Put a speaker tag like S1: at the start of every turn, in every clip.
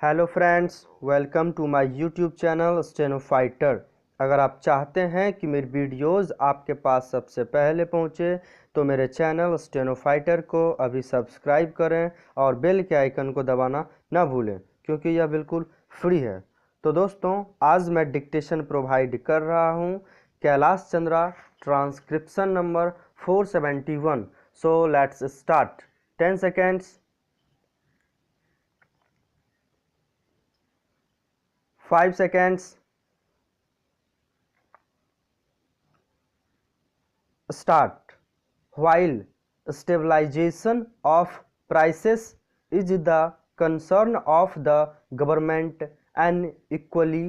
S1: Hello friends, welcome to my YouTube channel steno fighter. अगर आप चाहते हैं कि मेरी वीडियोस आपके पास सबसे पहले पहुंचे तो मेरे चैनल स्टेनो फाइटर को अभी सब्सक्राइब करें और बेल के आइकन को दबाना ना भूलें क्योंकि यह बिल्कुल फ्री है। तो दोस्तों, आज मैं डिक्टेशन प्रोवाइड कर रहा हूं Kailash Chandra transcription number 471। So let's start. 10 seconds, 5 seconds, start. While stabilization of prices is the concern of the government, an equally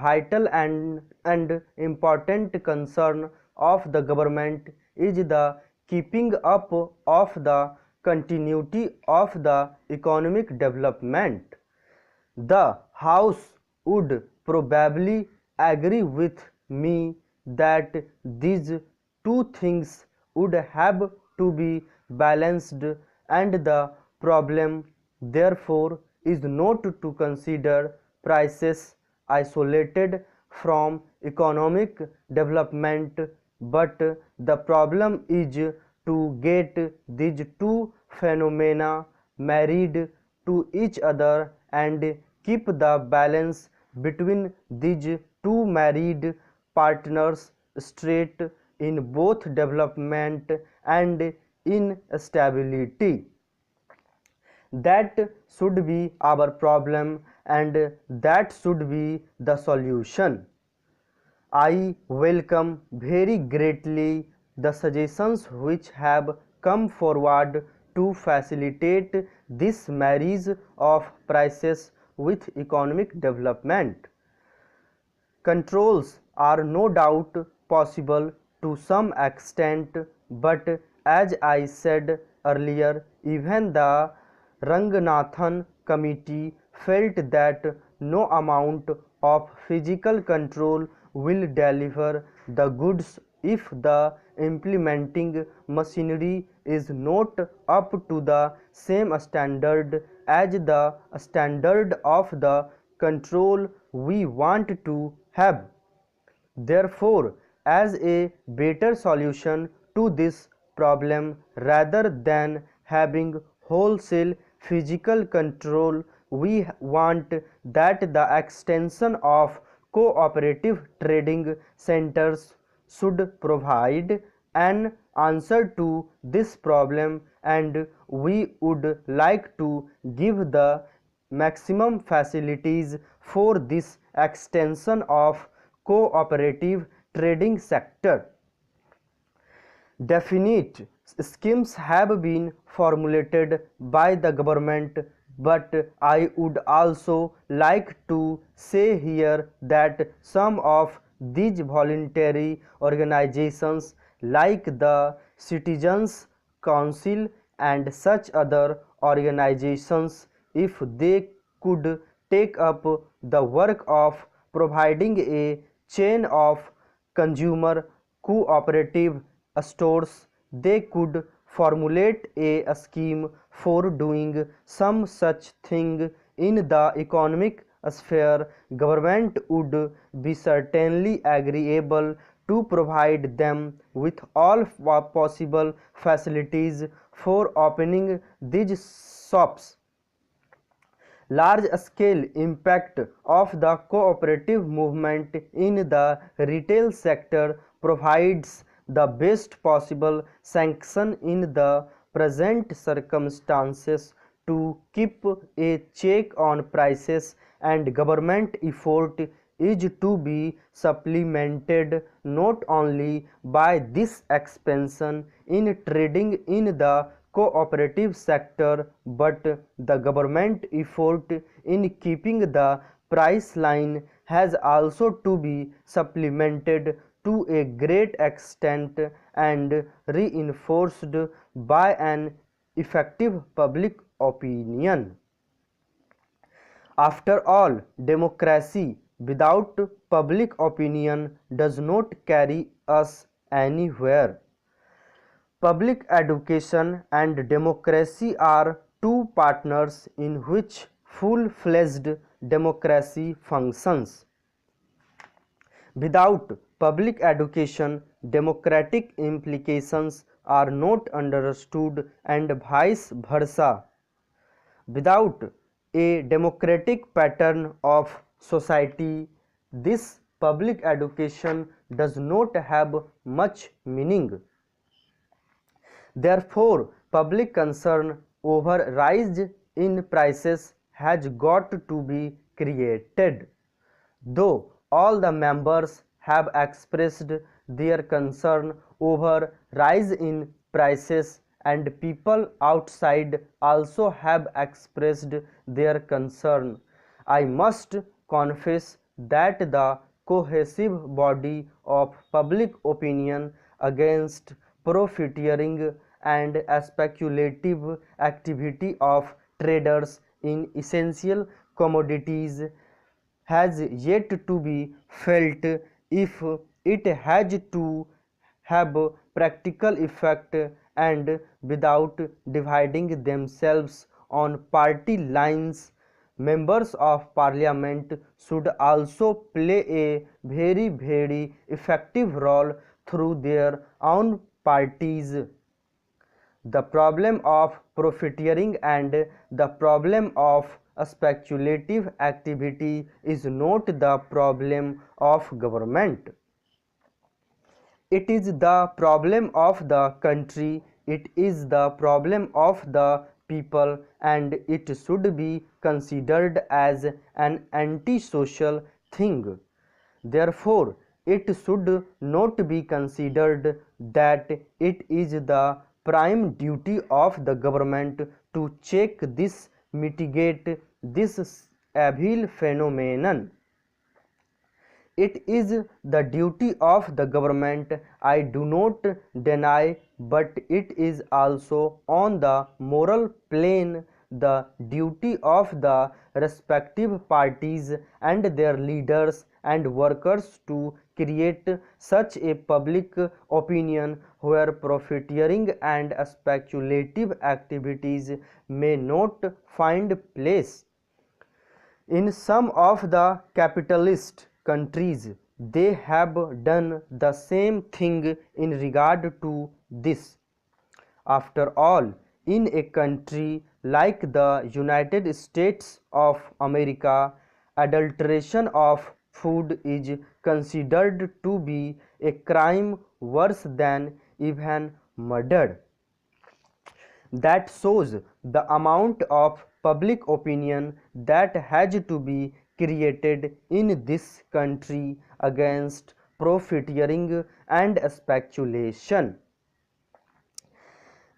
S1: vital and important concern of the government is the keeping up of the continuity of the economic development. The House would probably agree with me that these two things would have to be balanced, and the problem therefore is not to consider prices isolated from economic development, but the problem is to get these two phenomena married to each other and keep the balance between these two married partners straight in both development and instability. That should be our problem, and that should be the solution. I welcome very greatly the suggestions which have come forward to facilitate this marriage of prices with economic development. Controls are no doubt possible to some extent, but as I said earlier, even the Ranganathan committee felt that no amount of physical control will deliver the goods if the implementing machinery is not up to the same standard as the standard of the control we want to have. Therefore, as a better solution to this problem, rather than having wholesale physical control, we want that the extension of cooperative trading centers should provide an answer to this problem, and we would like to give the maximum facilities for this extension of cooperative trading sector. Definite schemes have been formulated by the government, but I would also like to say here that some of these voluntary organizations like the Citizens Council and such other organizations, if they could take up the work of providing a chain of consumer cooperative stores, they could formulate a scheme for doing some such thing in the economic sphere. Government would be certainly agreeable to provide them with all possible facilities for opening these shops. Large-scale impact of the cooperative movement in the retail sector provides the best possible sanction in the present circumstances to keep a check on prices, and government effort is to be supplemented not only by this expansion in trading in the cooperative sector, but the government effort in keeping the price line has also to be supplemented to a great extent and reinforced by an effective public opinion. After all, democracy without public opinion does not carry us anywhere. Public education and democracy are two partners in which full-fledged democracy functions. Without public education, democratic implications are not understood and vice versa. Without a democratic pattern of society, this public education does not have much meaning. Therefore, public concern over rise in prices has got to be created. Though all the members have expressed their concern over rise in prices and people outside also have expressed their concern, I must confess that the cohesive body of public opinion against profiteering and speculative activity of traders in essential commodities has yet to be felt. If it has to have practical effect and without dividing themselves on party lines, members of parliament should also play a very effective role through their own parties. The problem of profiteering and the problem of speculative activity is not the problem of government. It is the problem of the country, it is the problem of the people, and it should be considered as an antisocial thing. Therefore, it should not be considered that it is the prime duty of the government to check this, mitigate this evil phenomenon. It is the duty of the government, I do not deny, but it is also on the moral plane the duty of the respective parties and their leaders and workers to create such a public opinion where profiteering and speculative activities may not find place. In some of the capitalist countries, they have done the same thing in regard to this. After all, in a country like the United States of America, adulteration of food is considered to be a crime worse than even murder. That shows the amount of public opinion that has to be created in this country against profiteering and speculation.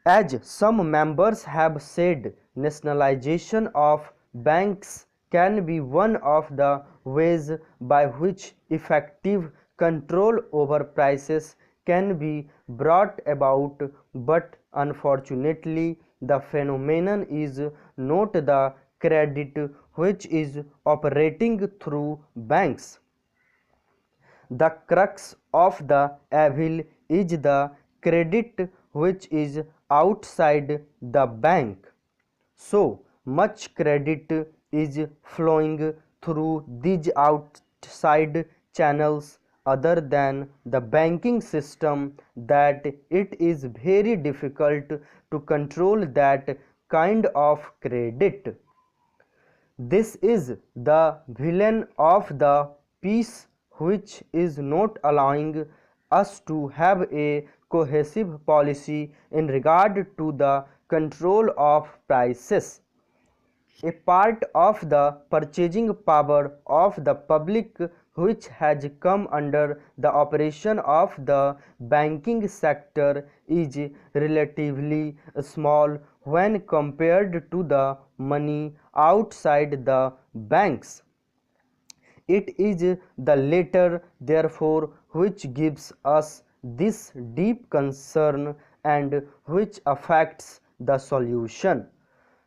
S1: As some members have said, nationalization of banks can be one of the ways by which effective control over prices can be brought about, but unfortunately the phenomenon is not the credit which is operating through banks. The crux of the evil is the credit which is outside the bank. So much credit is flowing through these outside channels other than the banking system that it is very difficult to control that kind of credit. This is the villain of the piece, which is not allowing us to have a cohesive policy in regard to the control of prices. A part of the purchasing power of the public which has come under the operation of the banking sector is relatively small when compared to the money outside the banks. It is the latter, therefore, which gives us this deep concern and which affects the solution.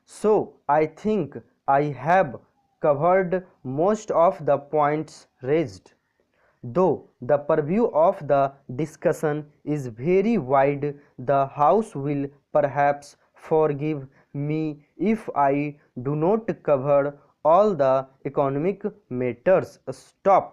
S1: So, I think I have covered most of the points raised. Though the purview of the discussion is very wide, the House will perhaps forgive me if I do not cover all the economic matters. Stop.